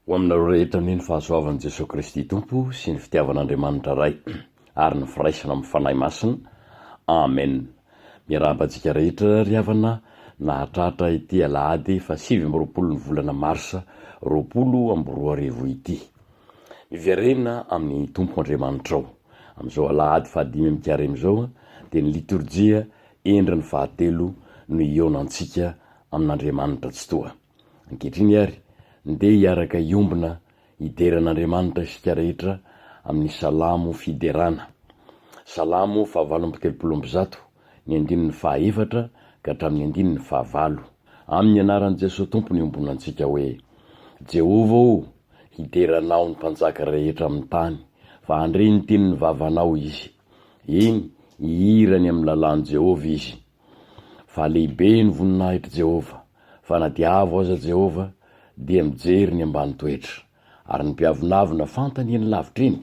ho aminareo rehetra ny fahasoavan'i Jesosy Kristy Tompo sy ny fitiavan'Andriamanitra ray ary ny firaisana amin'ny fanahy masina. Amen. Miarabantsika rehetra ry havana nahatratra ity alahady fa 7 ny volana Marsa 2024 ity. Miverena amin'ny Tompo Andriamanitrao. Amin'izao alahady fa 5 amin'izao dia ny liturjia endriny fahatelo no ionantsika amin'Andriamanitra tsy toa. Ankehitriny ary ndeha hiaraka iombona hideran'Andriamanitra isika rehetra amin'ny salamo fiderana. Salamo 8:30 ny 4 ka hatramin'ny 9. Amin'ny anaran'i Jesosy Tompo ny ombonantsika hoe: Jehova o, hideranao ny mpanjaka rehetra amin'ny tany, fa andre ny tenin'ny vavanao izy. Eny, ihirany amin'ny lalàn'i Jehova izy. Fa lehibe ny voninahitra Jehova, fa na diavo aza Jehova dia mijery ny ambany toetra, ary ny mpiavonavina fantany ny lavitra eny.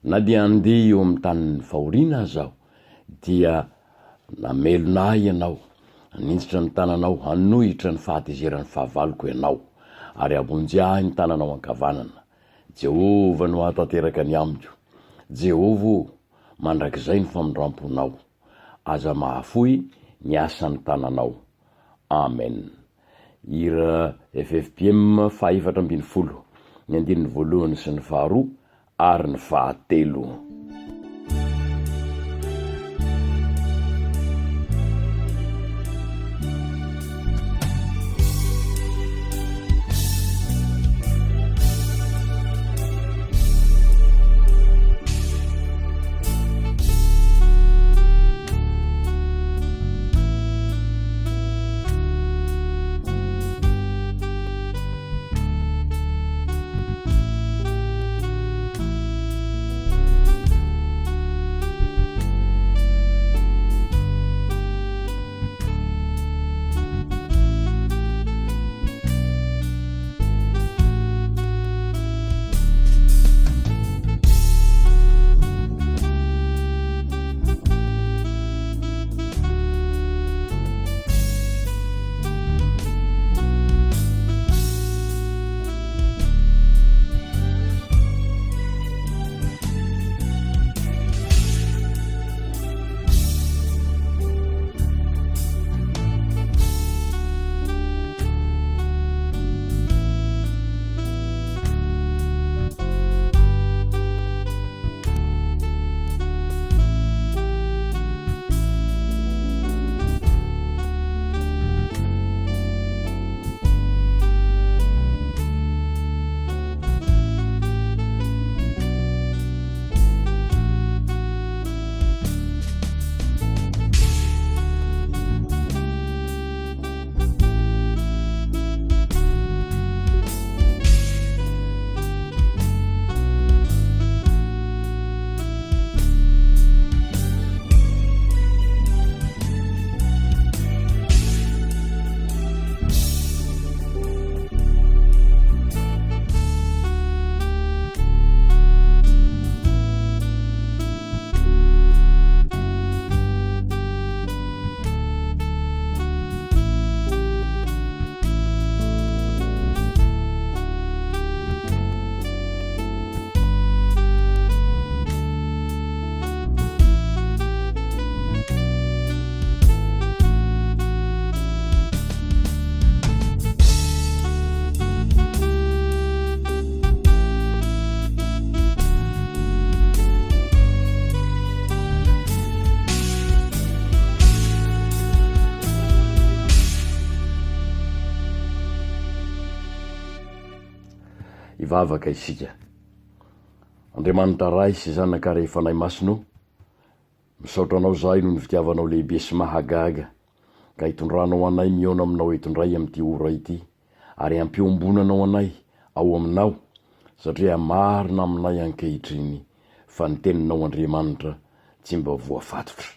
Na dia andeha eo amin'ny tanin'ny fahoriana azaho, dia namelona ianao, nintsitra ny tananao, hanohitra ny fahatezeran'ny fahavaloko ianao, ary abonjy ahy ny tananao ankavanana. Jehova no ahatanteraka ny amiko. Jehova o, mandrakizay ny famindramponao, aza mahafoy ny asan'ny tananao. Amen. Hira FFPM 412 ny 1 sy ny 2 ary ny 3. Ivavaka isika. Andriamanitra ray sy zanaka ray fanahy masino, misaotra anao zahay noho ny fitiavanao lehibe sy mahagaga, ka hitondranao anay miona aminao hitondray amin'ity ora ity, ary ampiombonanao anay ao aminao, satria marina aminay ankehitriny fa ny teninao Andriamanitra tsy mba voafatotra.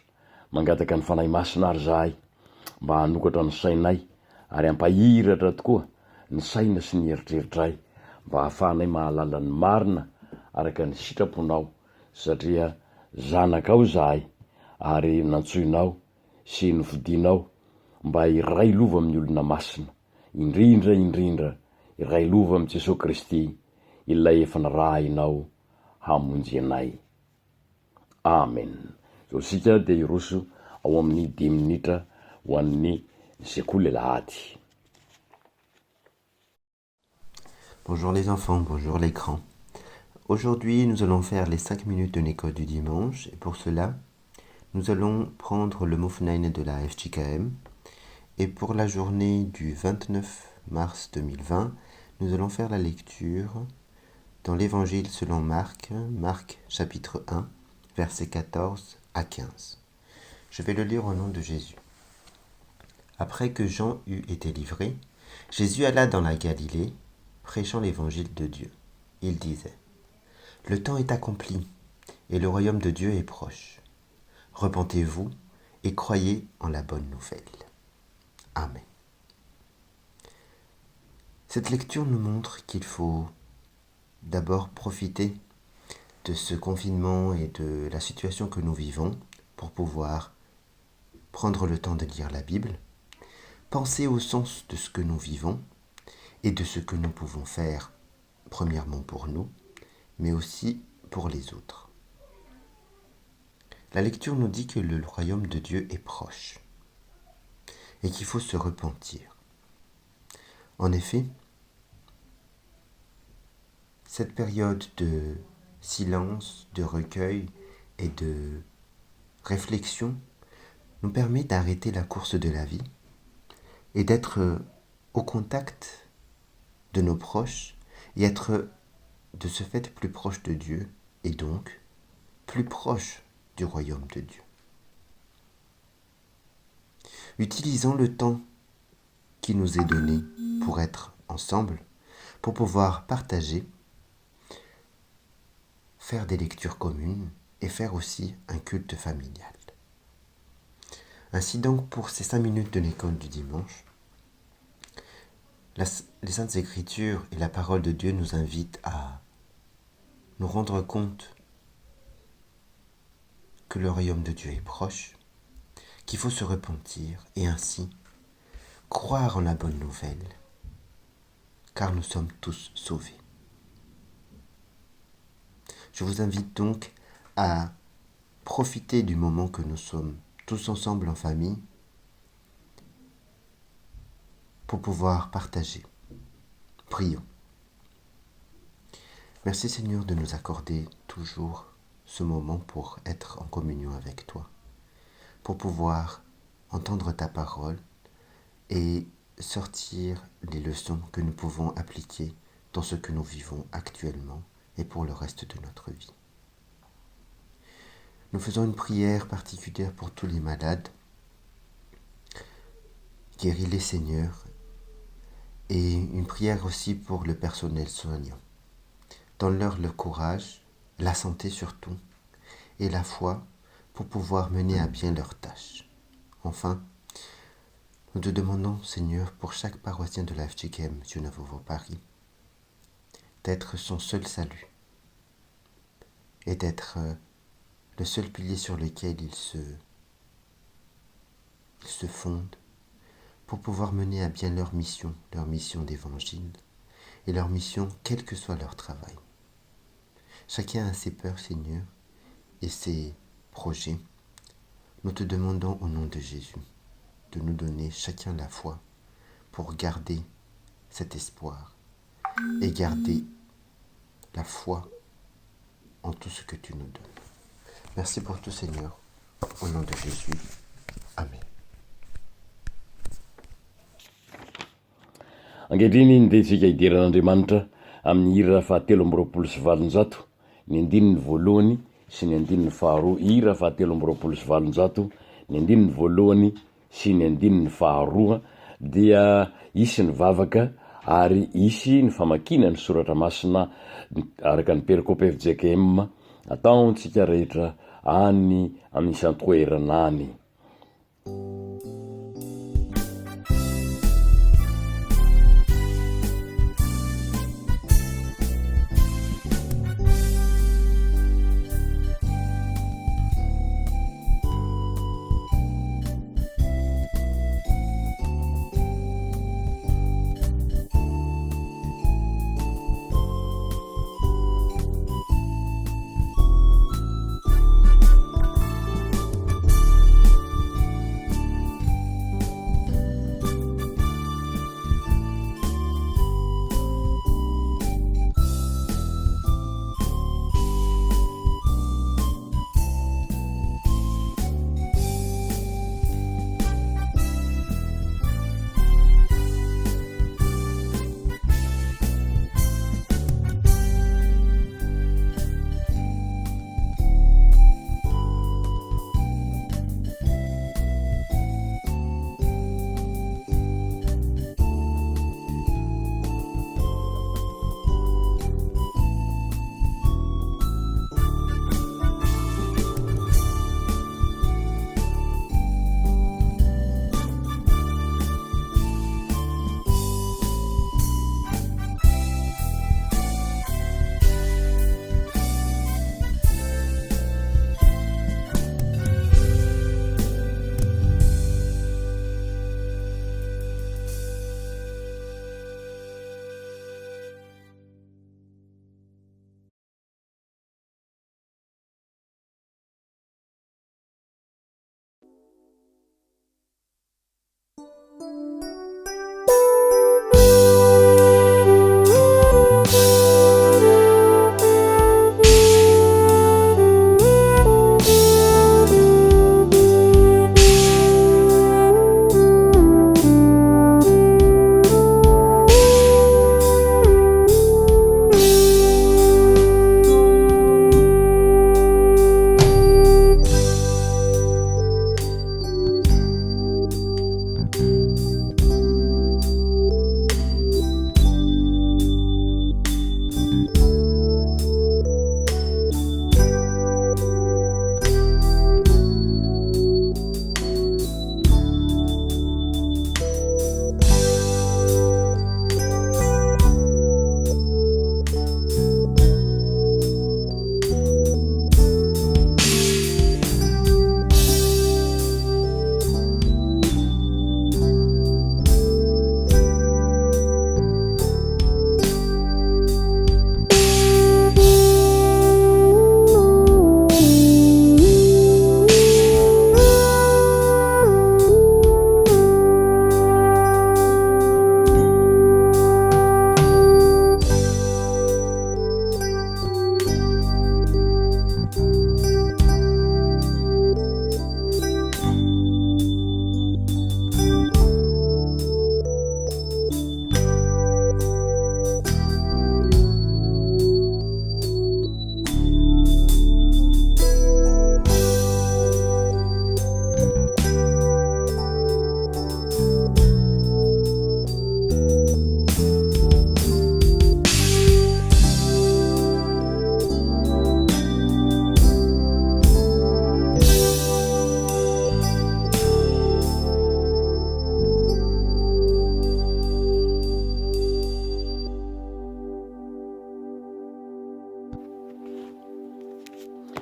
Mangataka ny fanahy masina ary zahay, mba hanokatra ny sainay ary ampahiratra tokoa ny saina sy ny eritreritray, mba hahafahanay mahalala ny marina araka ny sitraponao, satria zanakao zahay ary nantsoinao sy nofidianao mba iray lova amin'ny olona masina, indrindra iray lova amin'i Jesosy Kristy ilay efa narahinao hamonjy anay. Amen. Zao sika dia iroso ao amin'ny 10 minitra ho an'ny sekoly lahady. Bonjour les enfants, bonjour les grands. Aujourd'hui, nous allons faire les 5 minutes de l'école du dimanche. Et pour cela, nous allons prendre le Mufnain de la FJKM. Et pour la journée du 29 mars 2020, nous allons faire la lecture dans l'Évangile selon Marc, Marc chapitre 1, versets 14 à 15. Je vais le lire au nom de Jésus. Après que Jean eut été livré, Jésus alla dans la Galilée, prêchant l'évangile de Dieu. Il disait : Le temps est accompli, et le royaume de Dieu est proche. Repentez-vous et croyez en la bonne nouvelle. Amen. Cette lecture nous montre qu'il faut d'abord profiter de ce confinement et de la situation que nous vivons pour pouvoir prendre le temps de lire la Bible, penser au sens de ce que nous vivons et de ce que nous pouvons faire, premièrement pour nous, mais aussi pour les autres. La lecture nous dit que le royaume de Dieu est proche et qu'il faut se repentir. En effet, cette période de silence, de recueil et de réflexion nous permet d'arrêter la course de la vie et d'être au contact de nos proches et être de ce fait plus proche de Dieu et donc plus proche du royaume de Dieu. Utilisons le temps qui nous est donné pour être ensemble, pour pouvoir partager, faire des lectures communes et faire aussi un culte familial. Ainsi donc, pour ces 5 minutes de l'école du dimanche, les Saintes Écritures et la parole de Dieu nous invitent à nous rendre compte que le royaume de Dieu est proche, qu'il faut se repentir et ainsi croire en la bonne nouvelle, car nous sommes tous sauvés. Je vous invite donc à profiter du moment que nous sommes tous ensemble en famille pour pouvoir partager. Prions. Merci Seigneur de nous accorder toujours ce moment pour être en communion avec toi, pour pouvoir entendre ta parole et sortir les leçons que nous pouvons appliquer dans ce que nous vivons actuellement et pour le reste de notre vie. Nous faisons une prière particulière pour tous les malades. Guéris-les Seigneur, et une prière aussi pour le personnel soignant. Donne-leur le courage, la santé surtout, et la foi pour pouvoir mener à bien leurs tâches. Enfin, nous te demandons, Seigneur, pour chaque paroissien de la FJKM Genève Paris, d'être son seul salut et d'être le seul pilier sur lequel il se fonde pour pouvoir mener à bien leur mission d'évangile et leur mission quel que soit leur travail. Chacun a ses peurs, Seigneur, et ses projets. Nous te demandons au nom de Jésus de nous donner chacun la foi pour garder cet espoir et garder la foi en tout ce que tu nous donnes. Merci pour tout, Seigneur. Au nom de Jésus. Amen. Ankehitriny ny desika idiran'Andriamanitra amin'ny hira fahatelo amby roapolo sy valonjato, ny andininy voalohany sy ny andininy faharoa. Hira fahatelo amby roapolo sy valonjato, ny andininy voalohany sy ny andininy faharoa dia isy ny vavaka ary isy ny famakina ny soratra masina araka ny perikopy FJKM ataontsika rehetra any amin'ny isan-toerana any.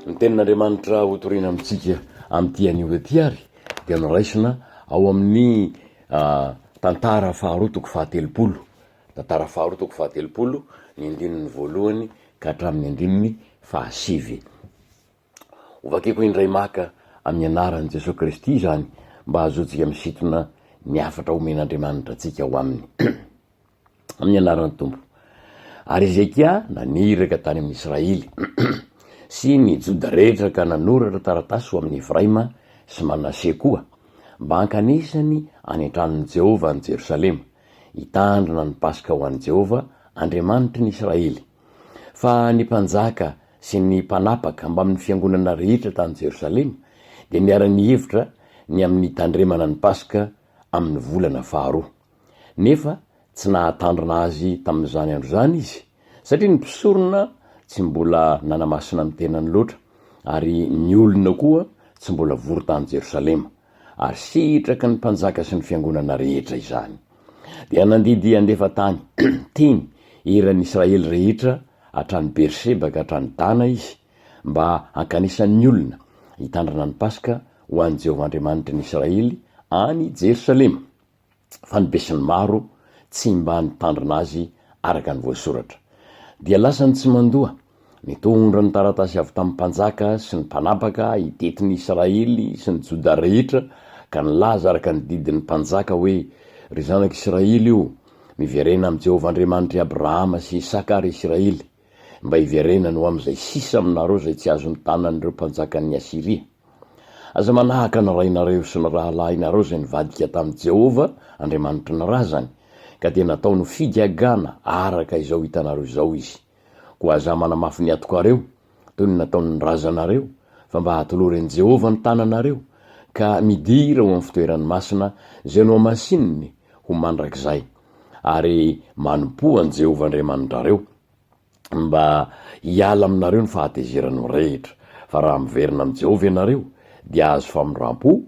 Ny tenin'Andriamanitra hotoriana amintsika amin'ity anio ety ary dia noraisina ao amin'ny tantara faharoa toko fahatelopolo, tantara faharoa toko fahatelopolo, ny andininy voalohany ka hatramin'ny andininy fahasivy. Ovakeko indray maka amin'ny anaran'i Jesosy Kristy zany mba hazotsika misintona ny afatra omen'Andriamanitra atsika ho aminy. Amin'ny anaran'ny Tompo. Ary Ezekia naniraka tany amin'ny Israely sy ny Joda rehetra ka nanoratra taratasy ho amin'ny Efraima sy Manase koa mba hankanesany any an-tranon'i Jehova any Jerosalema, hitandrina ny Paska ho an'i Jehova Andriamanitry ny Israely. Fa ny mpanjaka sy ny mpanapaka mba amin'ny fiangonana rehetra tany Jerosalema dia niara-ny hevitra ny amin'ny tandremana ny Paska amin'ny volana faharoa. Nefa tsy nahatandrina azy tamin'izany andro zany izy, satria ny mpisorona tsy mbola nanamasina amin'ny tenany loatra, ary ny olona koa tsy mbola vory tany Jerosalema, ary sitraky ny mpanjaka sy ny fiangonana rehetra izany. Dia nandidy andefa tany tiny eran'ny Israely rehetra hatrany Berseba ka hatrany Dana izy, mba hankanisan'ny olona hitandrina ny Paska ho an'i Jehova Andriamanitry ny Israely any Jerosalema. Fa ny besin'ny maro tsy mba nitandrina azy araka ny voasoratra. Dia lasa ny tsy mandoa nitondra ny taratasy avy tamin'ny mpanjaka sy ny mpanapaka hitetin'ny Israely sy ny Joda rehetra, ka nilaza araka ny didin'ny mpanjaka hoe: ry zanak'Israely io, miverena amin'i Jehova Andriamanitry Abrahama sy Isaka ary Israely, mba hiverenany ho amin'izay sisa aminareo zay tsy azony tanan'ireo mpanjakan'ny Asiria. Aza manahaka ny rainareo sy ny rahalahinareo zay nivadika tamin'i Jehova Andriamanitry ny razany, ka dia nataony fidiagana araka izao hitanareo izao izy. Koa aza manamafy ny atokareo toy ny nataony ny razanareo, fa mba hatoloran'i Jehova ny tananareo, ka midira ho amin'ny fitoerany masina zay no amasininy ho mandrakizay, ary manompo an'i Jehova Andriamanitrareo mba hiala aminareo ny fahatezerany rehetra. Fa raha miverina amin'i Jehova ianareo dia azo famindram-po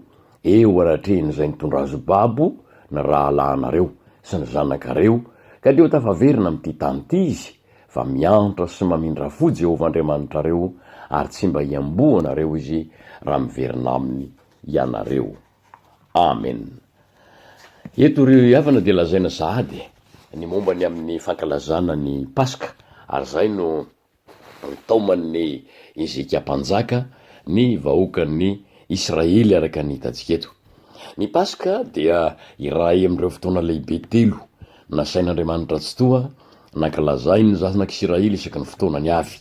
eo aratreny zay nitondra azo babo ny rahalahinareo sy ny zanakareo, ka dia ho tafaverina amin'ity tany ity izy, fa miantra sy mamindra fo Jehova Andriamanitrareo, ary tsy mba hiamboanareo izy raha miverina aminy ianareo. Amen. Eto ry havana dia lazaina sahady ny momba ny amin'ny fankalazana ny Paska, ary zay no taoman'ny Ezekia mpanjaka ny vahoakan'ny Israely araka ny hitantsika eto. Ny Paska dia iray amin'ireo fotoana lehibe telo nasain'Andriamanitra tsy toa nankalazai ny zanak'Israely isaky ny fotoanany avy.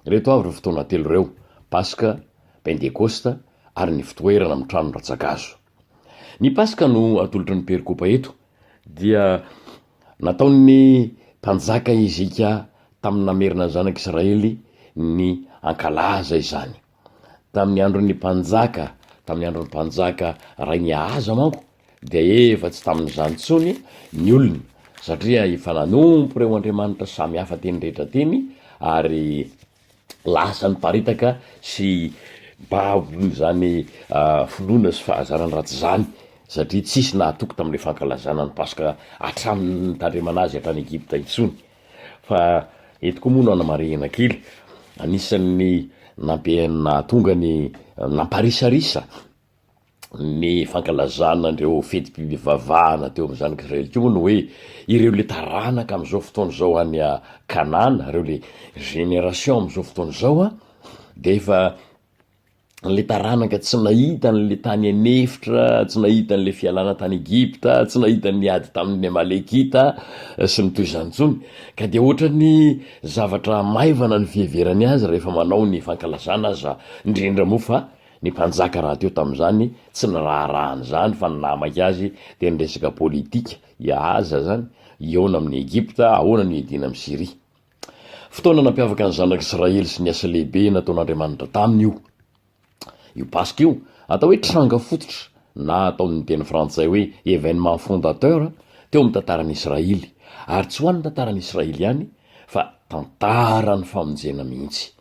Reto avy ireo fotoana telo ireo: Paska, Pentekosta ary ny fitoerana amin'ny trano ratsakazo. Ny Paska no atolotry ny perikopa eto dia nataon'ny mpanjaka Ezekia tamin'ny namerina ny zanak'Israely ny ankalaza izany. Tamin'ny andron'ny mpanjaka ray ny Ahaza manko dia efa tsy tamin'izany tsony ny olona satria efa nanompo reo andriamanitra samy hafa teny rehetra teny ary lasa ny paritaka sy babony zany finoana sy fahazarany ratsy zany satria tsisy nahatoky tamin'le fankalazana ny paska atramin'ny tandremana azy hatrany Egypta intsony. Fa eto koa moa no anamarihana kely anisan'ny natonga ny namparisarisa ny fankalazana andreo fety-pivavahana teo amin'ny zanak'Israely keo no hoe ireo le taranaka am'izao fotoana zao any Kanana, reo le génération am'izao fotoana zao de efa le taranaka tsy nahita n'le tany anefitra, tsy nahita n'le fialana tany Egypta, tsy nahita ny ady tamin'ny Amalekita sy ny toy izany tsony, ka de ohatrany zavatra maivana ny fiheverany azy rehefa manao ny fankalazana aza indrindra moa fa ny mpanjaka raha teo tamin'izany tsy ny raharahany zany fa nynamaka azy de ny resaka politika iaza zany iona amin'ny Egypta, ahoana ny iadina amin'ny Syria. Fotoana nampiavaka ny zanak'Israely sy ny asa lehibe nataon'Andriamanitra taminy io paska io atao hoe tranga fototra na ataon'ny teny frantsay hoe événement fondateur teo amin'ny tantaran'ny Israely, ary tsy ho an'ny tantaran'ny Israely ihany fa tantaran'ny famonjena mihitsy.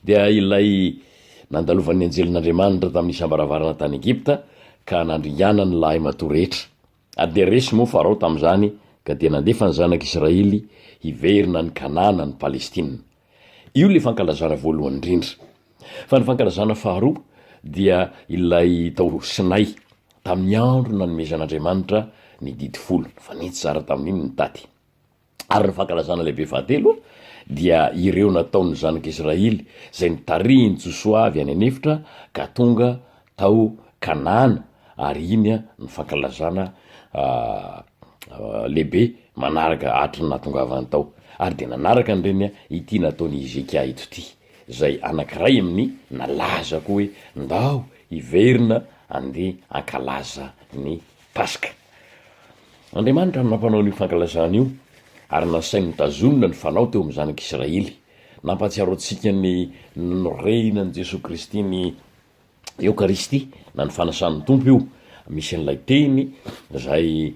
Dia ilay nandalovan'ny anjelin'Andriamanitra tamin'ny isam-baravarana tany Egypta ka nandringana ny lahy matoa rehetra, ary de resy moa Farao tamin'izany ka dia nandefa ny zanak'Israely hiverina ny Kanana, ny Palestina. Io le fankalazana voalohany indrindra. Fa ny fankalazana faharoa dia ilay tao Sinay tamin'ny andro nanomezan'Andriamanitra ny didy folo, fanitsy zara tamin'iny ny daty. Ary ny fankalazana lehibe fahatelo dia ireo nataon'ny zanak'Israely zay nitarihiny Josoa avy any anefitra ka tonga tao Kanana, ary iny ny fankalazana lehibe manaraka atry ny natongavany tao. Ary de nanaraka an'ireny ity nataony Ezekia ito ity, zay anankiray amin'ny nalaza koa hoe ndao hiverina andeha ankalaza ny paska. Andriamanitra no nampanao ny fankalazana io ary nasainy tazonina ny fanao teo amin'ny zanak'Israely. Nampatsiaro antsika ny noreina ny Jesosy Kristy ny Eukaristy na ny fanasan'ny tompo io. Misy an'ilay teny zay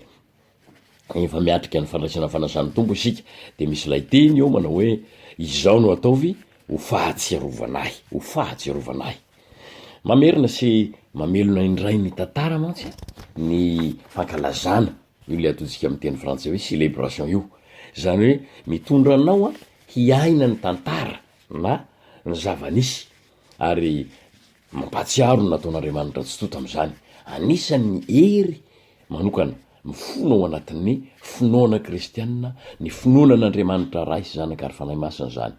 efa miatrika ny fandraisana fanasan'ny tompo isika, de misy lay teny eo manao hoe izao no ataovy ho fahatsiarovanay, ho fahatsiarovanay. Mamerina sy mamelona indray ny tantara mantsy ny fankalazana io le ataontsika amin'ny teny frantsay hoe célébration io, zany hoe mitondra anao hiaina ny tantara na ny zava-nisy, ary mampatsiaro ny nataon'Andriamanitra tsy tota amin'izany. Anisan'ny hery manokana mifono ao anatin'ny finoana kristianina, ny finoana n'Andriamanitra ray sy zanaka ary fanahy masina zany.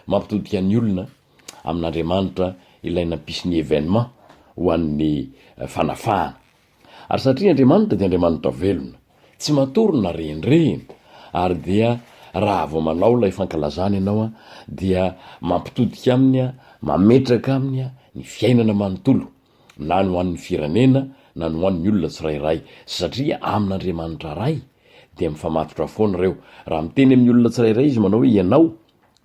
Mampitodika ny olona amin'Andriamanitra ilay nampisy ny événement ho an'ny fanafahana. Ary satria Andriamanitra dia Andriamanitra velona, tsy matory na rendreny, ary dia raha vao manao lay fankalazana ianao dia mampitodika aminy mametraka aminy ny fiainana manontolo, na ny ho an'ny firenena na ny ho an'ny olona tsirairay, satria amin'Andriamanitra ray dia mifamatotra foana reo. Raha miteny amin'ny olona tsirairay izy manao hoe ianao,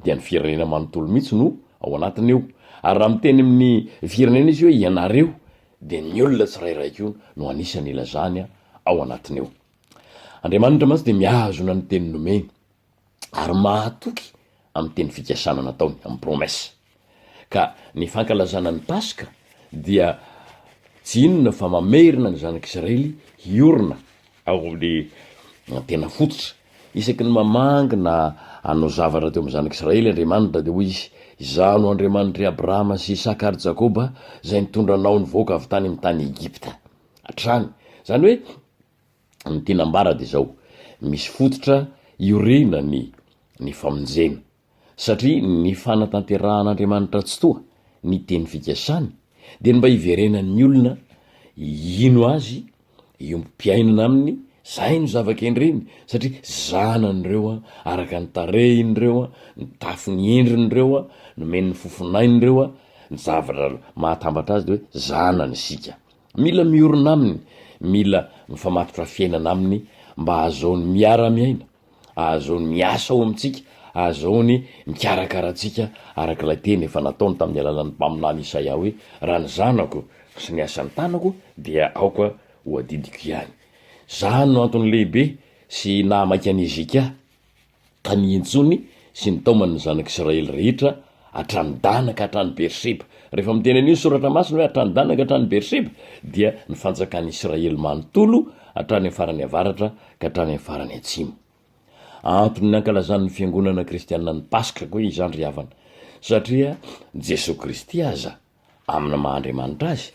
dia ny firenena manontolo mihitsy no ao anatiny eo, ary raha miteny amin'ny firenena izy hoe ianareo, dia ny olona tsirairay koa no anisany ilazany ao anatiny eo. Andriamanitra mantsy dia mihazona ny teny nomeny ary mahatoky amin'ny teny fikasana nataony amin'ny promessa. Ka ny fankalazana ny paska dia tsy inona fa mamerina ny zanak'Israely hiorina ao le tena fototra. Isaky ny mamangina anao zavatra teo amin'ny zanak'Israely Andriamanitra dia hoy izy, izano Andriamanitra Abrahama sy Isaka ary Jakoba zay nitondranao nivoaka avy tany amin'ny tany Egypta hatrany. Zany hoe ny tena ambara dia zao, misy fototra iorina ny famonjena, satria ny fanatanterahanaandriamanitra tsy toa ny teny fikasany dia mba hiverenan'ny olona ino azy iompiainana aminy, zay no zava-kendreny, satria zanan'ireo araka ny tarehin'ireo, ny tafiny endrin'ireo, nomen'ny fofonain'ireo, ny zavatra mahatambatra azy de hoe zanany sika. Mila miorina aminy, mila mifamatotra fiainana aminy mba ahazoany miara-miaina, ahazoany miasa ao amintsika, ahazoany mikarakaratsika araka ilay teny efa nataony tamin'ny alalan'ny mpaminany Isaia hoe raha ny zanako sy ny asan'ny tanako dia aoka ho adidiko ihany. Zany no antony lehibe sy nahamaika any Ezika tany intsony sy ny taomany zanak'Israely rehetra atrany-danaka hatrany Berseba. Rehefa miteny an'io soratra masina hoe atrany-danaka hatrany Berseba dia ny fanjakan'ny Israely manontolo hatrany farany avaratra ka hatrany amin'ny farany atsimo. Antony ny ankalazan'ny fiangonana kristianina ny Paska koa izany ry havana, satria Jesosy Kristy aza amin'ny maha-Andriamanitra azy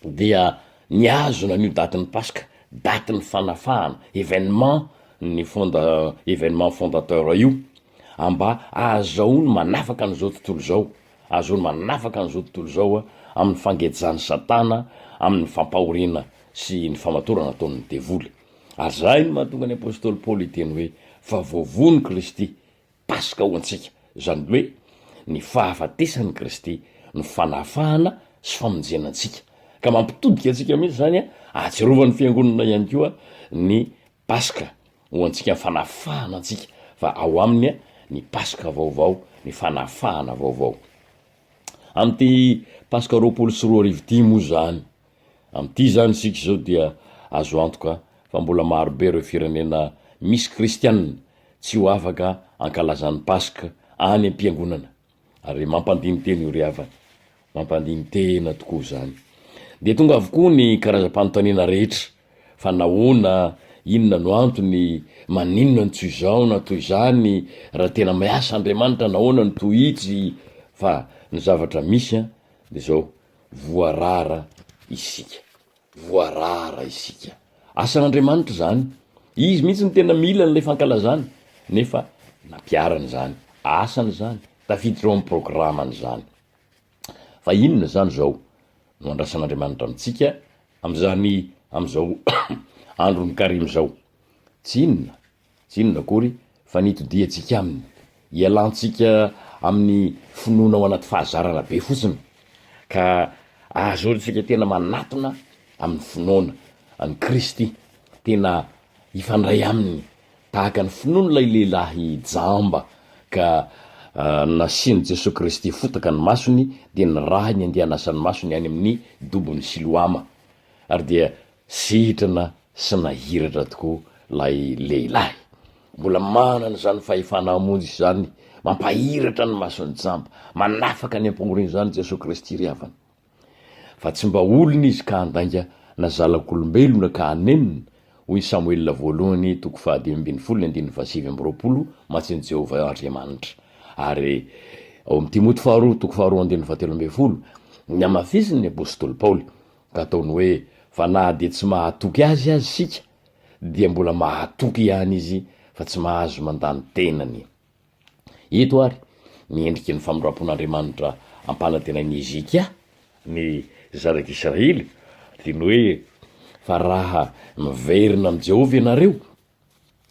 dia niazona an'io datin'ny Paska, datin'ny fanafahana, événement fondateur io, amba azahoany manafaka an'izao tontolo zao, azahoany manafaka an'izao tontolo zao amin'ny fangejany Satana, amin'ny fampahoriana sy ny famatorana ataon'ny devoly. Ary zay no mahatonga ny apôstôly Paoly teny hoe fa voavony Kristy Paska ho antsika, zany hoe ny fahafatesan'ny Kristy ny fanafahana sy famonjena antsika, ka mampitodika antsika mihitsy zany atsiarovan'ny fiangonana ihany koa ny Paska ho antsika fanafahana antsika, fa ao aminy ny Paska vaovao, ny fanafahana vaovao. Amty Paska 2024 moa zany, amty zany sika zao dia azo antoka fa mbola marobe ireo firenena misy kristianina tsy ho afaka ankalazan'ny Paska any am-piangonana, ary mampandiny teny io ry havana, mampandiny tena tokoa zany. De tonga avokoa ny karazam-panontaniana rehetra fa nahoana, inona no antony, maninona ny toy izao na toy izany, raha tena miasa Andriamanitra nahoana ny tohitsy, fa ny zavatra misy de zao voarara isika, voarara isika. Asan'Andriamanitra zany, izy mihitsy ny tena mila n'ilay fankalazany, nefa nampiarany zany, asany zany, tafiditra ao amin'ny programany zany. Fa inona zany zao no andrasan'Andriamanitra amintsika am'izao androny karimy zao? Tsy inona akory fa nitodiantsika aminy, ialantsika amin'ny finoana ao anaty fahazarana be fotsiny, ka azotsika tena manatona amin'ny finoana any Kristy, tena ifandray aminy tahaka ny finoana lay lehilahy jamba, ka nasiany Jesosy Kristy fotaka ny masony de ny raha ny andehanasany masony any amin'ny dobon'ny Siloama, ary dia sitrana sy nahiratra tokoa lay lehilahy. Mbola manana zany fahefana hamonjy zany, mampahiratra ny masony jamba, manafaka ny ampongoriny zany Jesosy Kristy ry havana. Fa tsy mba olona izy ka handainga na zanak'olombelona ka hanenina, hoy Samuel voalohany 2:7-7 matsin'ny Jehovah Andriamanitra. Ary ao amin'ny Timoty 2:2-7 ny amafisiny ny apôstôly Paoly ka ataony hoe fa na de tsy mahatoky azy sika, dia mbola mahatoky ihany izy fa tsy mahazo mandany tenany. Ito ary miendriky ny famindrapon'Andriamanitra ampanantenan'ny Ezika ny zanak'Israely, teny hoe fa raha miverina amin'ny Jehovah ianareo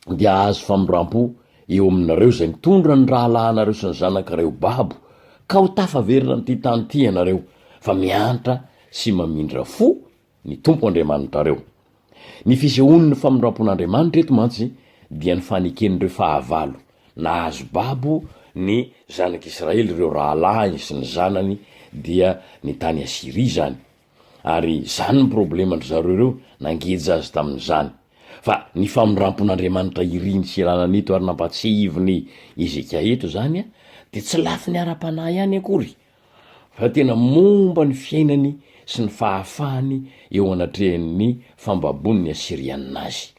dia azo famindrampo eo aminareo zay mitondra ny rahalahanareo sy ny zanakareo babo, ka ho tafaverina n'ity tany ty ianareo, fa miantra sy mamindra fo ny tompo Andriamanitrareo. Ny fisehoan'ny famindrampon'Andriamanitra eto mantsy dia ny faneken'ireo fahavalo na azo babo ny zanak'Israely, ireo rahalahiny sy ny zanany dia ny tany Asiria zany, ary zany ny problemandry zareo ireo nangeja azy tamin'izany. Fa ny famindrampon'Andriamanitra iriny sy ilanan'ito ary nampatsihiviny Ezika eto zany de tsy lafy ny ara-panahy ihany akory, fa tena momba ny fiainany sy ny fahafahany eo anatrehan'ny fambabon'ny Asirianazy.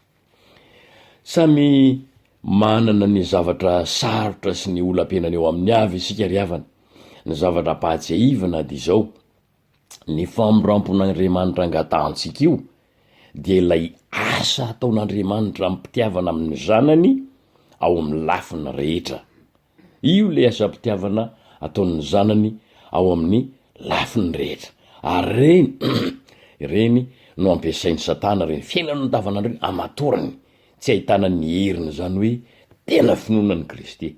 Samy manana ny zavatra sarotra sy ny olam-piainany eo amin'ny avy isika ry havana. Ny zavatra pahatsiahivana dia zao, ny famindrampon'Andriamanitra angatantsika io dia ilay asa ataon'Andriamanitra ampitiavana amin'ny zanany ao amin'ny lafiny rehetra. Io le asa ampitiavana ataon'ny zanany ao amin'ny lafiny rehetra. Ary reny no ampiasain'ny Satana, reny fiainany andavanandro amatorany, tsy ahitana ny heriny zany hoe tena finoanan'ny Kristy.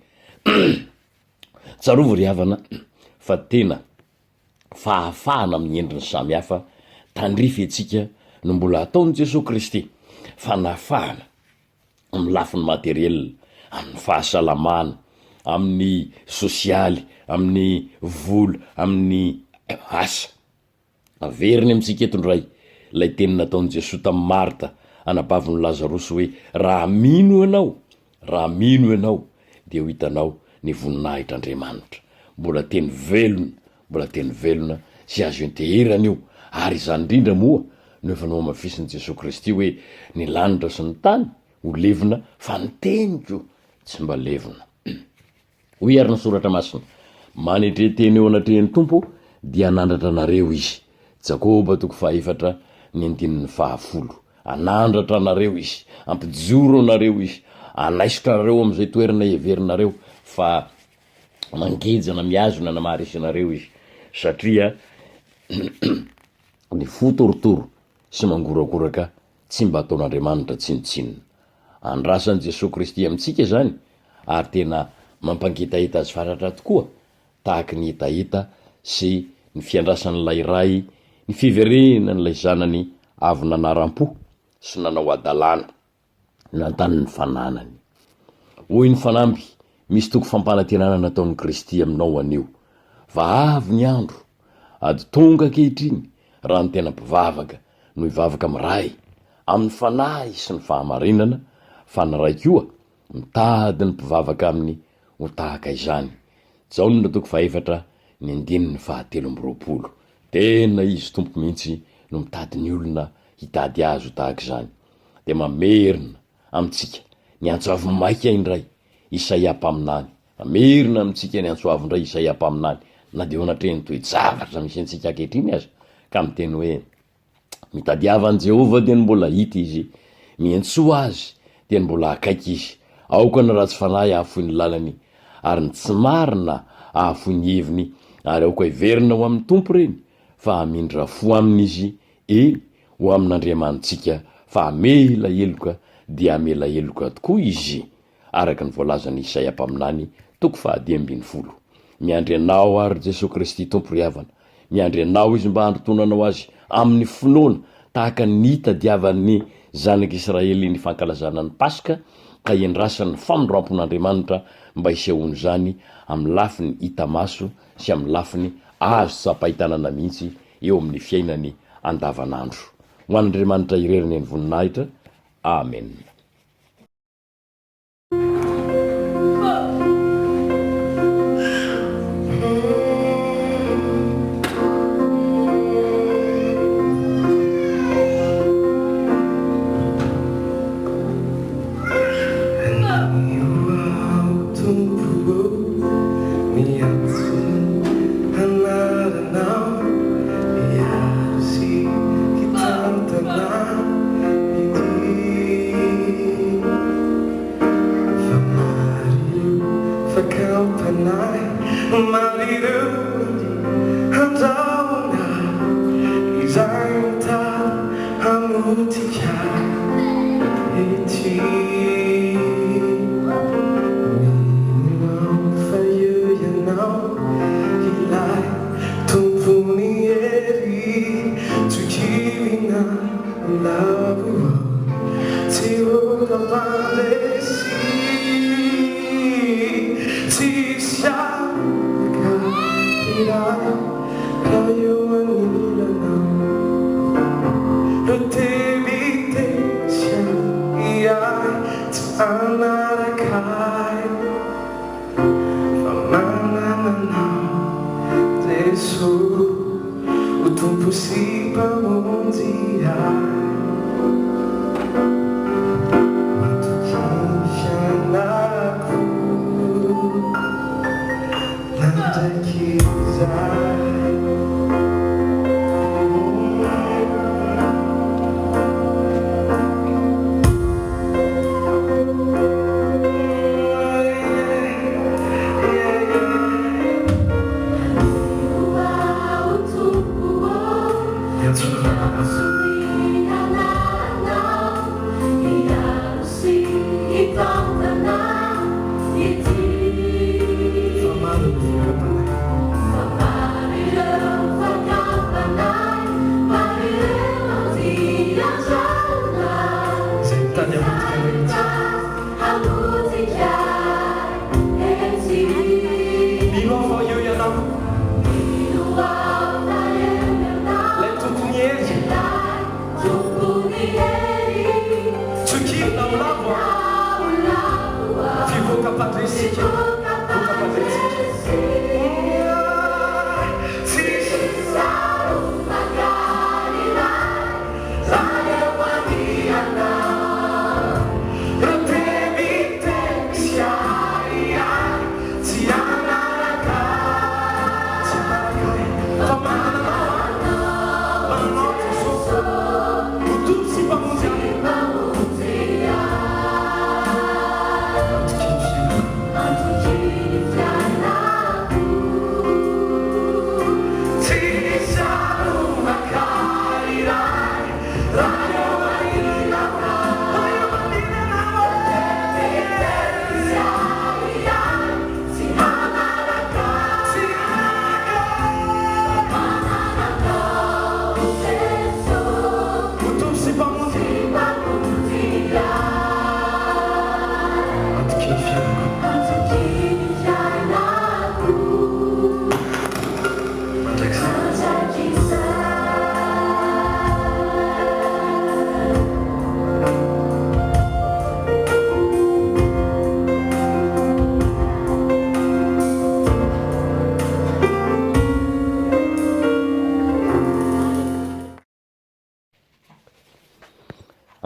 Tsarovo ry havana fa tena fahafahana amin'ny endriny samihafa tandrify antsika no mbola ataon'i Jesosy Kristy, fanafahana amin'ny lafiny materiel, amin'ny fahasalamana, amin'ny sosialy, amin'ny vola, amin'ny asa. Averiny amintsika eto ndray lay teny nataon'i Jesosy tamin'ny Marta anabaviny lazarosy hoe raha mino ianao dia ho hitanao ny voninahitr'Andriamanitra. Mbola teny velona sy azo enteherana io, ary izany indrindra moa no efa no mafisiny Jesosy Kristy hoe ny lanitra sy ny tany ho levona fa ny teniko tsy mba levona. Hoy ary ny soratra masina, manetreteny eo anatrehan'ny Tompo dia anandratra anareo izy. Jakoba 4:10. Anandratra anareo izy, ampijoro anareo izy, anaisotra anareo am'izay toerana heverinareo fa mangejana miazona namarisy anareo izy, satria ny fotorotoro sy mangorakoraka tsy mba ataon'Andriamanitra tsinotsinona. Andrasan'i Jesosy Kristy amintsika zany, ary tena mampangitahita azy faratra tokoa, tahaky ny hitahita sy ny fiandrasan'ilay ray, ny fiverenan'ilay zanany avy nanaram-po sy nanao adalàna nantany ny fananany. Hoy ny fanamby, misy toko fampanantenana nataon'ny Kristy aminao anio. Va avy ny andro, ady tonga ankehitriny raha ny tena mpivavaka no hivavaka amiray amin'ny fanahy sy ny fahamarinana, fa ny ray koa mitady ny mpivavaka aminy ho tahaka izany. Jaonina 4:9-20. Tena izy Tompo mihitsy no mitady ny olona hitady azy ho tahaka izany. De mamerina amintsika ny antsoavy maika indray Isaia mpaminany, mamerina amintsika ny antsoavy indray Isaia mpaminany, na dia onatreny toe-javatra misy antsika ankehitriny aza, ka miteny hoe mitadiavan'i Jehova dia ny mbola hita izy, miantsoa azy dia ny mbola akaiky izy. Aoka ny ratsy fanahy ahafoy ny lalany, ary ny tsy marina ahafoy ny heviny, ary aoka hiverina ho amin'ny Tompo reny, fa hamindra fo aminy izy, ho amin'Andriamanitsika, fa hamela heloka dia hamela heloka tokoa izy, araka ny voalazan'ny Isaia mpaminany 10:20. Miandry anao ary Jesosy Kristy Tompo ry havana, miandry anao izy mba handrotonanao azy amin'ny finoana tahaka ny hitadiavan'ny zanak'Israely ny fankalazana ny Paska, ka iandrasan'ny famindrampon'Andriamanitra mba hisehoany zany amin'ny lafiny hita maso sy amin'ny lafiny azo tsapahitanana mihitsy eo amin'ny fiainany andavanandro. Ho an'Andriamanitra ireriny ny voninahitra. Amen.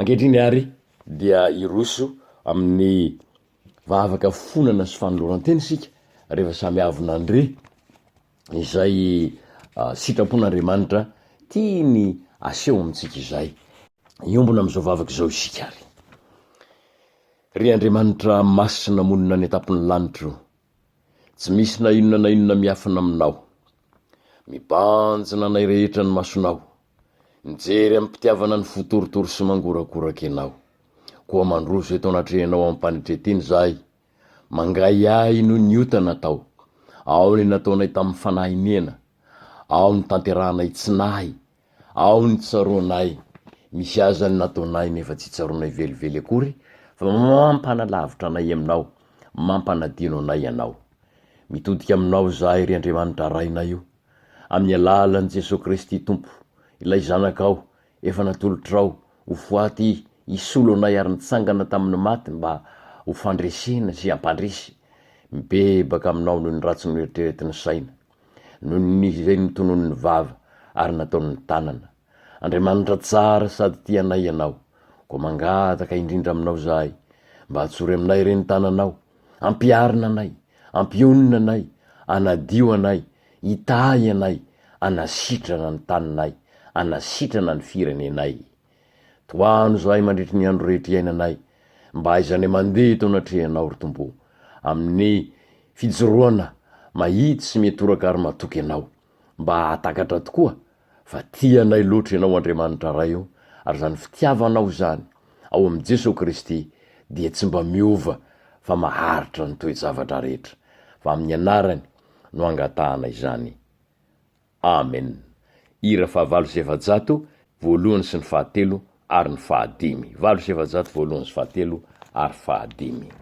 ankehitriny ary dia iroso amin'ny vavaka fonana sy fanolorantena isika rehefa samy avina andre izay sitrapon'Andriamanitra tiany aseho amintsika izay iombona am'izao vavaka izao isika ary ry Andriamanitra masina monina ny atapon'ny lanitro tsy misy na inona miafina aminao mibanjina nay rehetra ny masonao mijery amin'ny mpitiavana ny fotoritory sy mangorakoraka ianao koa mandroso eto anatrehanao amin'ny mpanetretiny zahay mangay ahy no niotana tao ao ny nataonay tamin'ny fanahinena ao ny tanterahanay tsinahy ao ny tsaroanay misy aza ny nataonay nefa tsy tsaroanay velively akory fa mampanalavitra anay aminao mampanadino anay ianao mitodika aminao zahay ry Andriamanitra rainay io amin'ny alalan'i Jesosy Kristy Tompo ilay zanakao efa natolotrao ho foaty isolo anay ary nitsangana tamin'ny maty mba ho fandresena sy hampandresy mibebaka aminao noho ny ratsy ny eritreretiny saina noho ny izay notonony ny vava ary nataony tanana Andriamanitra tsara sady tianay ianao koa mangataka indrindra aminao zahay mba hatsory aminay reny tananao ampiarina anay ampionina anay anadio anay itahy anay anasitrana ny taninay anasitrana ny firenenay toano zahay mandritry ny andro rehetra iainanay mba aizany mandeha eto anatrehanao ry Tompo amin'ny fijoroana mahitsy sy metoraka ary matoky anao mba hatakatra tokoa fa tianay loatra ianao Andriamanitra ray io ary zany fitiavanao zany ao amin'i Jesosy Kristy dia tsy mba miova fa maharitra ny toe-javatra rehetra fa amin'ny anarany no angatahanay zany amen. Hira fahavalo sy efajato voalohany sy ny fahatelo ary ny fahadimy. Valo sy efajato voalohany sy fahatelo ary fahadimy.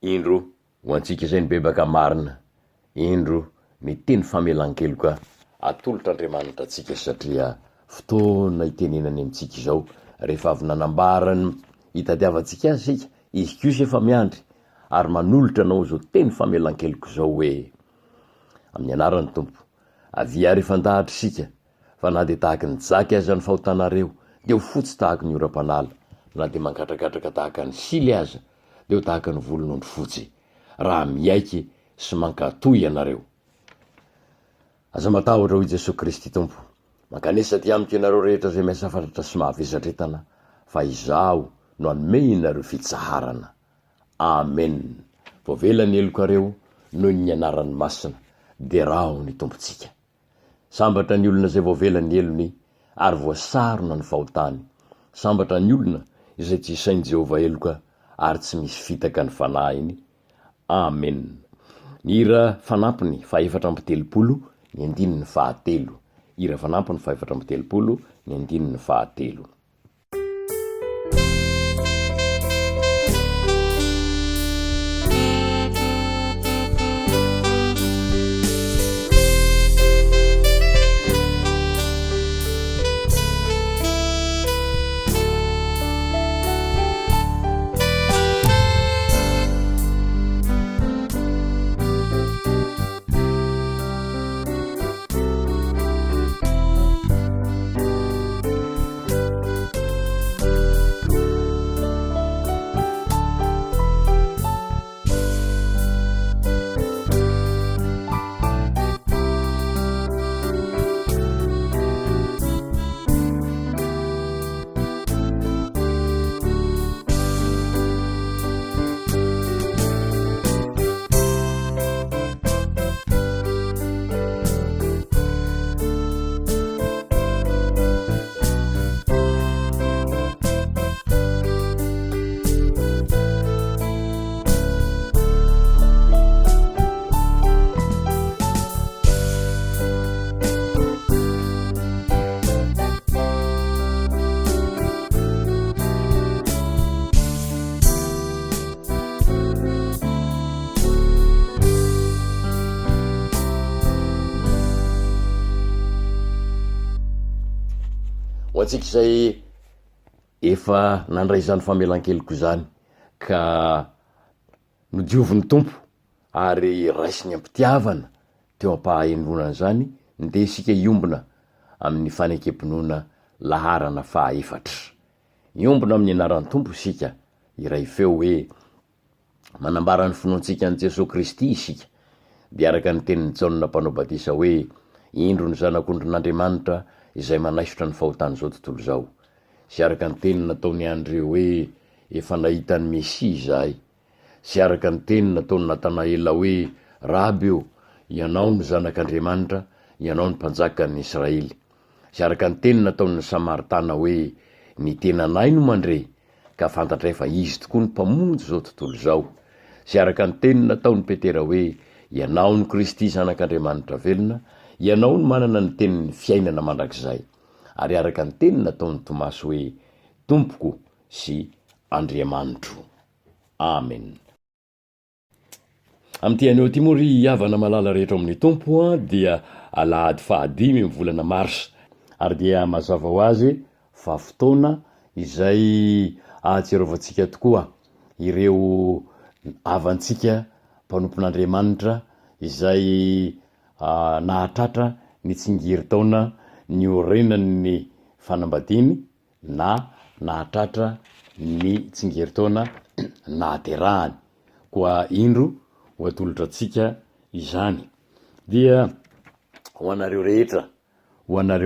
indro ho antsika izay ny bebaka marina, indro ny teny famelan-keloka atolotr'Andriamanitra atsika, satria fotoana itenenany amintsika izao, rehefa avy nanambarany hitadiavantsika azy sika, izy kosa efa miandry ary manolotra anao zao teny famelan-keloko zao hoe: amin'ny anarany Tompo, avia ary fandahatra sika, fa na de tahaka ny jaky aza ny fahotanareo, de ho fotsy tahaka ny oram-panala, na de mangatragatraka tahaka ny sily aza, de ho tahaka ny volon'ondry fotsy, raha miaiky sy mankatoy ianareo. Aza matahotra hoy Jesosy Kristy Tompo, mankanesa ty amiko ianareo rehetra zay miasa fantatra sy mahavesatretana, fa izaho no anome inareo fitsaharana. Amen. Voavelany elokareo noho ny anarany masina, de rao ny tompontsika. Sambatra ny olona zay voavelany elony ary voasarona ny fahotany, sambatra ny olona izay tsy isainy Jehova eloka ary tsy misy fitaka ny fanahiny. Amen. Ny hira fanampiny faefatra amby telopolo ny andininy fahatelo. Hira fanampiny faefatra amby telopolo ny andininy fahatelo. Antsika izay efa nandray zany famelan-keloko zany ka nodioviny Tompo ary raisiny ampitiavana teo ampahaenonana zany, ndesika iombona amin'ny fanekempinoana laharana fahaefatra. Iombona amin'ny anaran'ny Tompo isika, iray feo hoe manambara ny finoantsika an' Jesosy Kristy isika, de araka ny tenin'ny Jaona mpanao batisa hoe: indro ny zanak'Ondrin'Andriamanitra izay manaisotra ny fahotany zao tontolo zao. Sy araka ny teny nataony andreo hoe efa nahita ny Mesia izahay. Sy araka ny teny nataony Natanaela hoe: Raby io, ianao ny zanak'Andriamanitra, ianao ny mpanjakan'ny Israely. Sy araka ny teny nataony Samaritana hoe: ny tenanay no mandre, ka fantatra efa izy tokoa ny mpamonjy zao tontolo zao. Sy araka ny teny nataony Petera hoe: ianao ny Kristy zanak'Andriamanitra velona, ianao ny manana ny tenin'ny fiainana mandrakizay. Ary araka ny teny nataony Tomasy hoe: Tompoko sy Andriamanitro. Amen. Amin'ity anio ty moa ry havana malala rehetra amin'ny Tompo dia alahady 5 amin'ny volana Marsa, ary dia mazava ho azy fa fotoana izay ahatsiarovatsika tokoa ireo avantsika mpanompon'Andriamanitra izay nahatratra ny tsingerin-taona ny orenan'ny fanambadiny na nahatratra ny tsingerin-taona nahaterahany, koa indro ho atolotra antsika izany. Dia ho anareo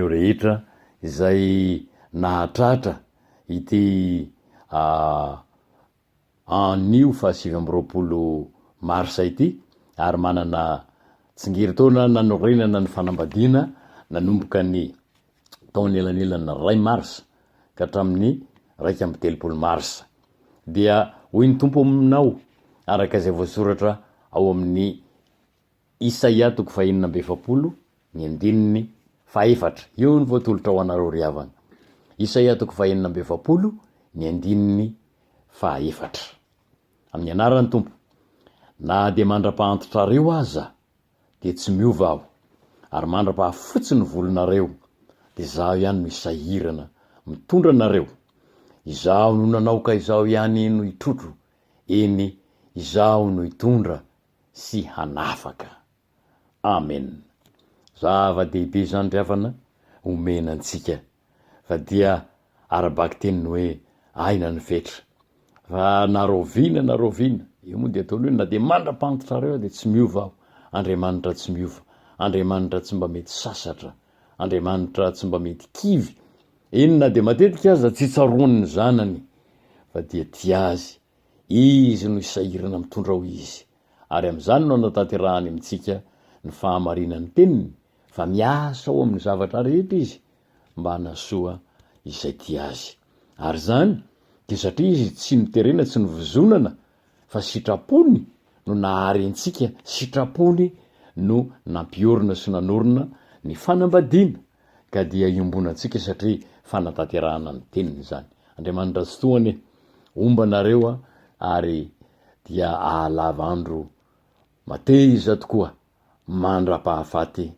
rehetra izay nahatratra ity anio 27 Marsa ity, ary manana tsingerin-taona nanorenana ny fanambadiana nanomboka ny taony elanelan'ny 2 Marsa ka hatramin'ny 13 Marsa. Dia hoy ny Tompo aminao araka izay voasoratra ao amin'ny Isaia 4:7 ny andininy 4. Io ny voatolotra ho anareo ry havana. Isaia 4:7 ny andininy 4. Amin'ny anaran'ny Tompo, na de mandra-pahantotrareo aza de tsy miova aho ary mandra-pahafotsy ny volonareo de zaho ihany no isahirana mitondra anareo. Izaho no nanao ka izaho ihany no itrotro, eny izaho no itondra sy hanafaka. Amen. Zava-dehibe zany ry havana omena antsika fa dia arabaky teniny hoe aina ny fetra fa naroviana io moa de ataony hoe na de mandra-pahantotrareo de tsy miova aho. Andriamanitra tsy miova, Andriamanitra tsy mba mety sasatra, Andriamanitra tsy mba mety kivy. Enina de matetika aza tsy tsaroany ny zanany fa dia tia azy, izy no isahirana mitondra ho izy, ary am'izany no anatanterahany amintsika ny fahamarinany teniny fa miasa ao amin'ny zavatra rehetra izy mba hanasoa izay tia azy. Ary zany de satria izy tsy niterena, tsy nivozonana fa sitrapony no nahary antsika, sitrapony no nampiorina sy nanorina ny fanambadiana ka dia iombona antsika satria fanatanterahana ny teniny zany. Andriamanitra tsy tohany omba nareo ary dia ahalava andro mateza tokoa mandra-pahafaty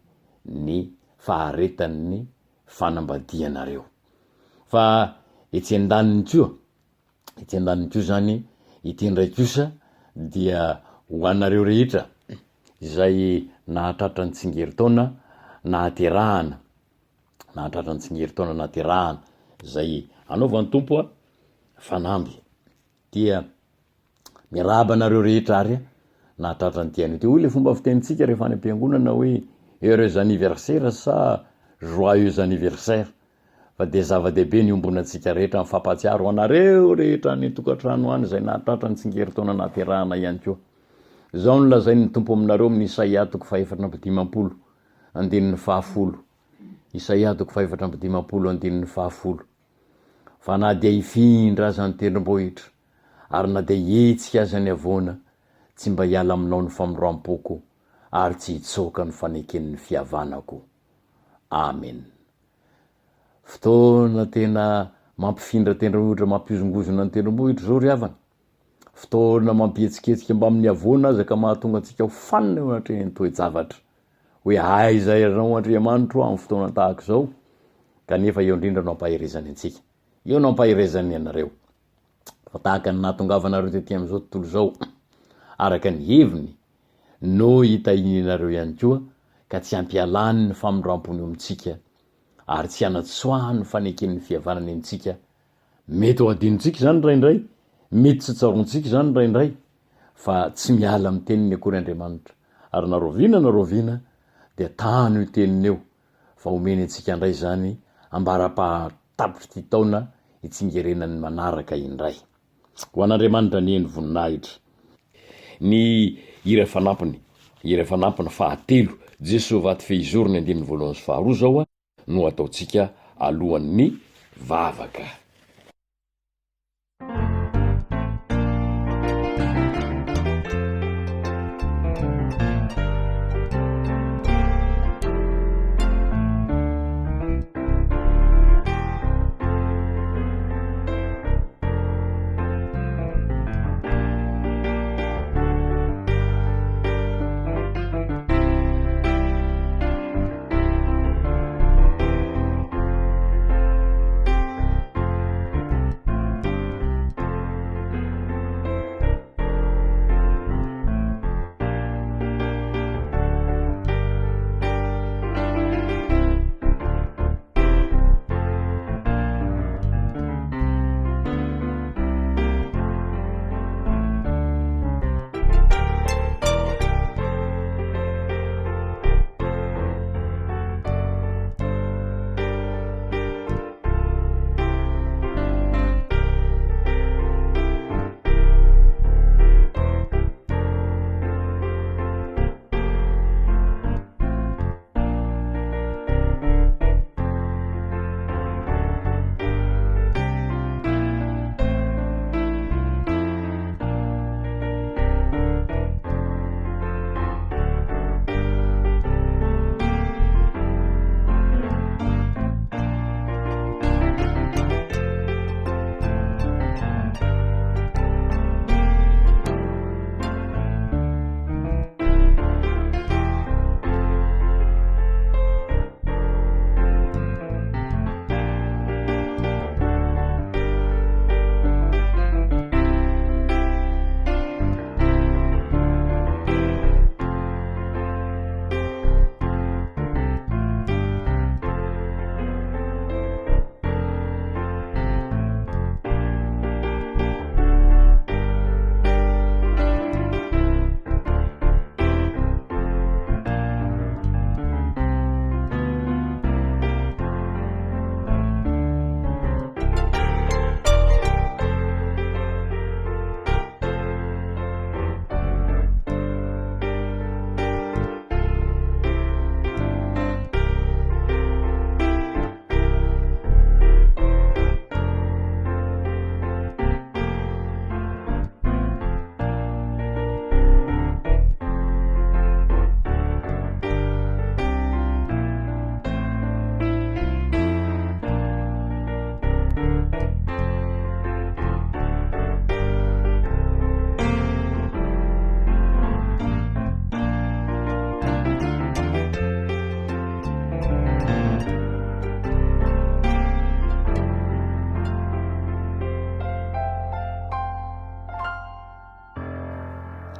ny faharetan'ny fanambadianareo. Fa etsy an-daniny kio zany ity ndraiky kosa dia ho anareo rehetra izay nahatratra ny tsingeritaona nahaterahana zay anaovan'ny tompo fanamby, dia miraba anareo rehetra ary nahatratra ny tian'io. Hoy le fomba fitenitsika rehefa any am-piangonana hoe heureux anniversaire sa joyeux anniversaire, fa de zava-dehibe ny ombonantsika rehetra mifampatsiaro anareo rehetra ny tokantrano any zay nahatratra ny tsingeritaona nahaterahana ihany koa. Zao no lazainy ny tompo aminareo amin'ny Isaia 4:50 andinin'ny 10. Isaia 4:50 fa na dia hifindra aza ny tendrombohitra ary na dia hietsika aza ny avoana, tsy mba hiala aminao ny famoram-poko ary tsy hitsoaka ny faneken'ny fihavanako. Amen. Fotoana tena mampifindra tendrombohitra, mampizongozona ny tendrombohitra zao ry havana. Fotoana mampietsiketsika mba amin'ny avoana aza ka mahatonga antsika ho fanina eo anatrehan'ny toe-javatra hoe aiza ianao Andriamanitra amin'ny fotoana tahaka zao, kanefa eo indrindra no ampaherezany antsika, eo no ampaherezany anareo. Fa tahaka ny nahatongavanareo tetỳ amin'izao tontolo zao, araka ny heviny no hitahinareo ihany koa ka tsy ampialany ny famondrampony amintsika ary tsy hanatsoahany ny faneken'ny fihavanany amintsika. Mety ho adinontsika zany ndraindray, mety tsy tsarontsika zany ndraindray, fa tsy miala amin'ny teniny akory Andriamanitra. Ary naroviana dia tany io teniny eo fa omeny antsika indray zany ambara-pahatapitry ty taona hitsingerenany manaraka indray. Ho an'Andriamanitra ny eny voninahitra. Ny hira fanampiny fahatelo, Jesosy vaty fehizoro ny andininy 1:2 zao no ataotsika alohan'ny vavaka.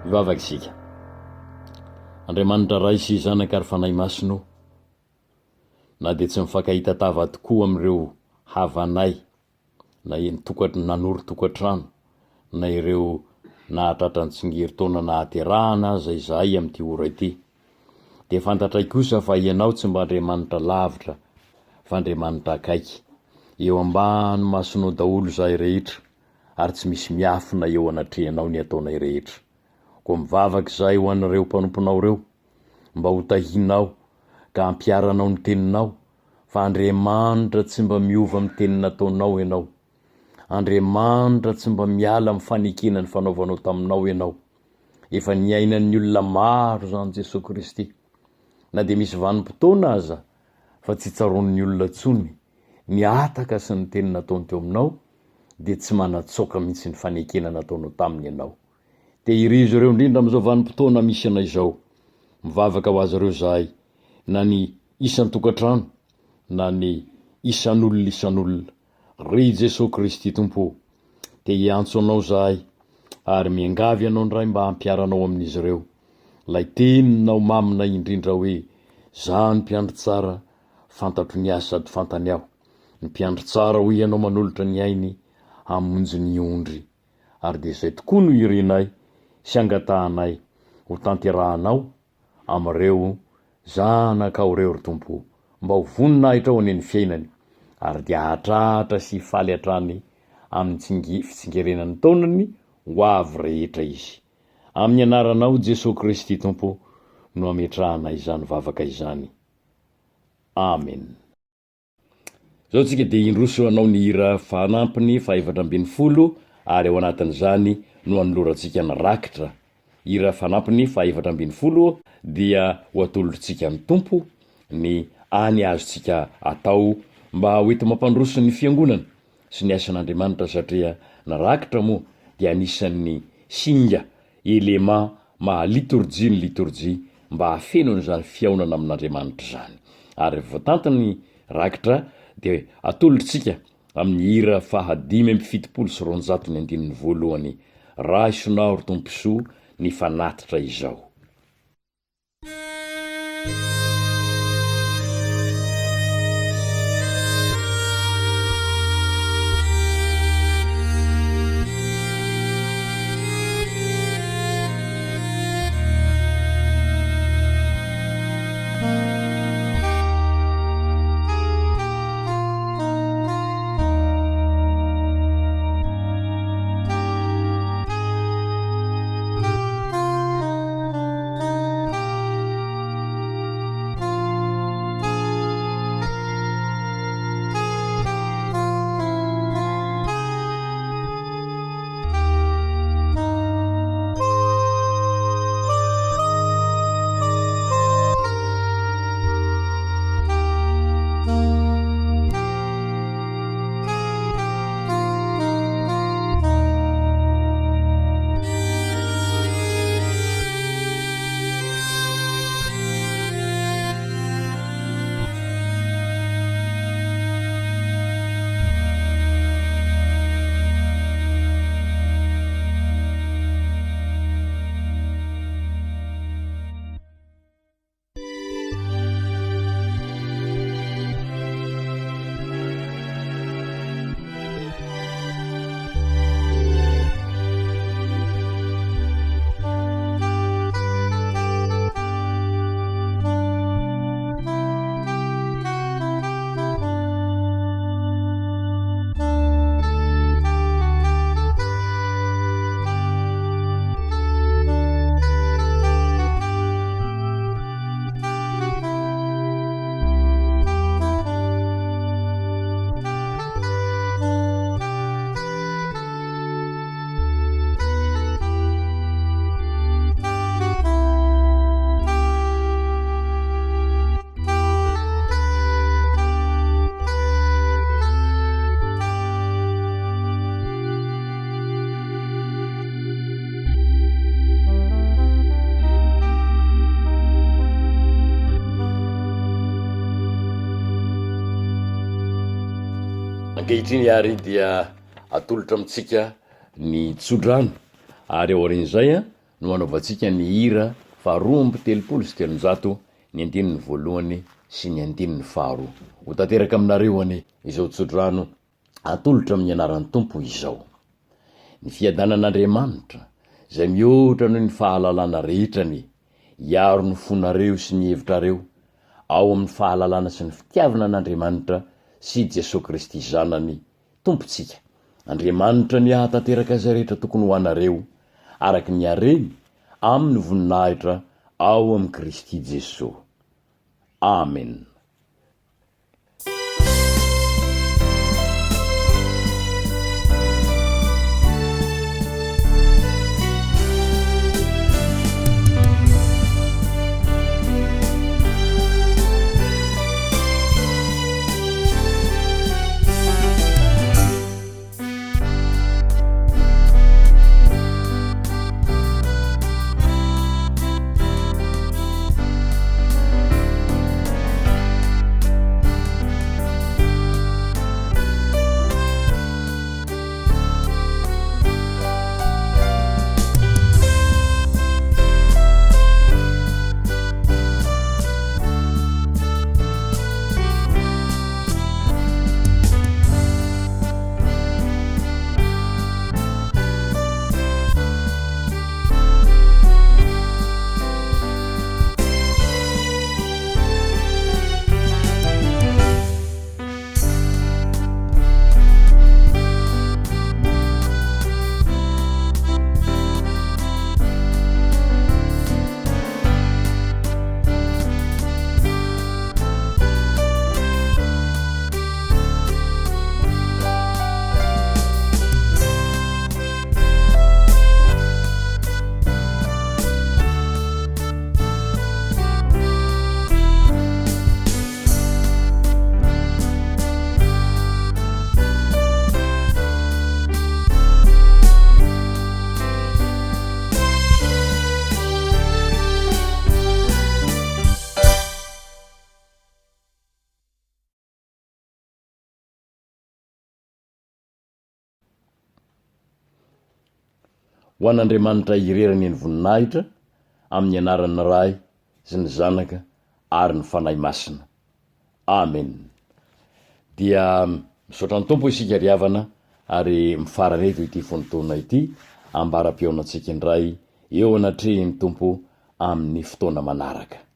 ivavaka isika. Andriamanitra ray sy zanaka ary fanahy masino, na dia tsy mifankahita tava tokoa amin'ireo havanay na nanory tokantrano na ireo nahatratra ny tsingerin-taona nahaterahana aza izahay amin'ity ora ity, dia fantatray kosa fa ianao tsy mba Andriamanitra lavitra fa Andriamanitra akaiky. Eo ambany masonao daholo izahay rehetra, ary tsy misy miafina eo anatrehanao ny ataonay rehetra. Koa mivavaka izahay ho an'ireo mpanomponao ireo, mba ho tahinao ka ampiaranao ny teninao, fa Andriamanitra tsy mba miova amin'ny teny nataonao ianao. Andriamanitra tsy mba miala amin'ny fanekena ny fanaovanao taminao ianao. Efa niainan'ny olona maro zany Jesosy Kristy, na dia misy vanim-potoana aza fa tsy tsaron'ny olona tsony ny ataka sy ny teny nataony teo aminao, dia tsy manatsoaka mihitsy ny fanekena nataonao taminy ianao. Tehirizo ireo indrindra amin'izao vanim-potoana misy anay izao. Mivavaka ho azy ireo izahay, na ny isan'ny tokantrano na ny isan'olona. Ry Jesosy Kristy Tompo, te hiantso anao izahay ary miangavy anao ndray mba hampiaranao amin'izy ireo. Lay teninao mamina indrindra hoe, za ny mpiandry tsara, fantatro ny asa sady fantany aho. Ny mpiandry tsara ho ianao manolotra ny ainy hamonjy ny ondry. Ary dia izay tokoa no irinay sy angatahanay ho tanterahanao amin'ireo zanakao ireo ry Tompo, mba ho voninahitra ao aneny fiainany, ary dia hahatratra sy faly hatrany amin'ny fitsingerenan'ny taonany ho avy rehetra izy. Amin'ny anaranao Jesosy Kristy Tompo no ametrahanay izany vavaka izany. Amen. Zao tsika dia indroso anao ny hira fanampiny 410, ary ao anatin'izany no anolorantsika ny rakitra. Hira fanampiny 410 dia ho atolotritsika ny Tompo ny any azontsika atao mba hoety mampandroso ny fiangonana sy ny asan'Andriamanitra, satria ny rakitra moa dia anisan'ny singa elema mahalitorjia ny litorjia mba hafenon'izany fiaonana amin'Andriamanitra izany. Ary voatantany rakitra dia atolotritsika amin'ny hira 579. Raha isonao ry tomposoa ny fanatitra izao. Ankehitriny ary dia atolotra amintsika ny tsodrano, ary ao aorian'izay no anaovantsika ny hira 2:30 ny 1 sy ny 2 ho tanteraka aminareo ane izao tsodrano atolotra amin'ny anaran'ny tompo izao. Ny fiadanan'Andriamanitra zay mihoatra noho ny fahalalana rehetrany iaro ny fonareo sy ny hevitrareo ao amin'ny fahalalana sy ny fitiavana an'Andriamanitra sy Jesosy Kristy zanany tompontsika. Andriamanitra ny ahatanteraka izay rehetra tokony ho anareo araky ny hareny amin'ny voninahitra ao amin'ny Kristy Jesosy. Amen. Ho an'Andriamanitra irerany ny voninahitra amin'ny anaran'ny Ray sy ny Zanaka ary ny Fanahy Masina. Amen. Dia misaotra ny tompo isika ry havana ary mifarana eto ity fonontona ity ambara-pionantsika indray eo anatrehin'ny tompo amin'ny fotoana manaraka.